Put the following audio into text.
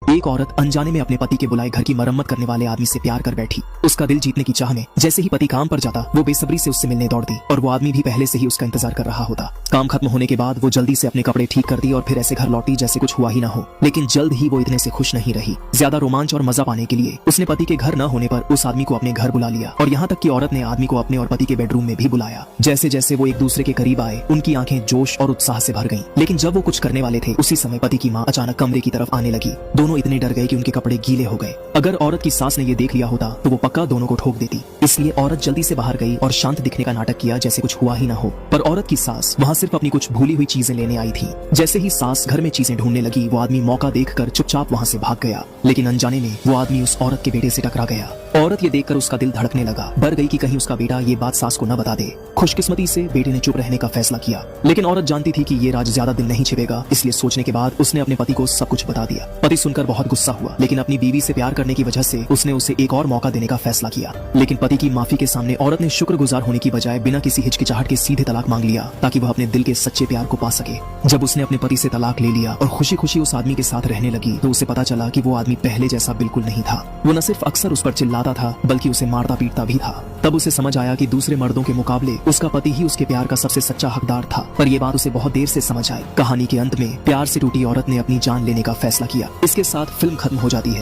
एक औरत अनजाने में अपने पति के बुलाए घर की मरम्मत करने वाले आदमी से प्यार कर बैठी। उसका दिल जीतने की चाह में जैसे ही पति काम पर जाता वो बेसब्री से उससे मिलने दौड़ती और वो आदमी भी पहले से ही उसका इंतजार कर रहा होता। काम खत्म होने के बाद वो जल्दी से अपने कपड़े ठीक करती और फिर ऐसे घर लौटी जैसे कुछ हुआ ही ना हो। लेकिन जल्द ही वो इतने से खुश नहीं रही। ज्यादा रोमांच और मजा पाने के लिए उसने पति के घर न होने पर उस आदमी को अपने घर बुला लिया और यहाँ तक कि औरत ने आदमी को अपने और पति के बेडरूम में भी बुलाया। जैसे जैसे वो एक दूसरे के करीब आए उनकी आंखें जोश और उत्साह से भर गईं। लेकिन जब वो कुछ करने वाले थे उसी समय पति की माँ अचानक कमरे की तरफ आने लगी। दोनों इतने डर गए कि उनके कपड़े गीले हो गए। अगर औरत की सास ने ये देख लिया होता तो वो पक्का दोनों को ठोक देती। इसलिए औरत जल्दी से बाहर गई और शांत दिखने का नाटक किया जैसे कुछ हुआ ही ना हो। पर औरत की सास वहाँ सिर्फ अपनी कुछ भूली हुई चीजें लेने आई थी। जैसे ही सास घर में चीजें ढूंढने लगी वो आदमी मौका देखकर चुपचाप वहाँ से भाग गया। लेकिन अनजाने में वो आदमी उस औरत के बेटे से टकरा गया। औरत ये देखकर उसका दिल धड़कने लगा। डर गई कि कहीं उसका बेटा ये बात सास को न बता दे। खुशकिस्मती से बेटे ने चुप रहने का फैसला किया। लेकिन औरत जानती थी कि ये राज ज्यादा दिन नहीं छिपेगा, इसलिए सोचने के बाद उसने अपने पति को सब कुछ बता दिया। पति सुनकर बहुत गुस्सा हुआ, लेकिन अपनी बीवी से प्यार करने की वजह से उसने उसे एक और मौका देने का फैसला किया। लेकिन पति की माफी के सामने औरत ने शुक्रगुजार होने की बजाय बिना किसी हिचकिचाहट के सीधे तलाक मांग लिया ताकि वह अपने दिल के सच्चे प्यार को पा सके। जब उसने अपने पति से तलाक ले लिया और खुशी खुशी उस आदमी के साथ रहने लगी तो उसे पता चला कि वो आदमी पहले जैसा बिल्कुल नहीं था। वो न सिर्फ अक्सर उस पर चिल्लाता था बल्कि उसे मारता पीटता भी था। तब उसे समझ आया कि दूसरे मर्दों के मुकाबले उसका पति ही उसके प्यार का सबसे सच्चा हकदार था। पर यह बात उसे बहुत देर से समझ आई। कहानी के अंत में प्यार से टूटी औरत ने अपनी जान लेने का फैसला किया। इसके साथ फिल्म खत्म हो जाती है।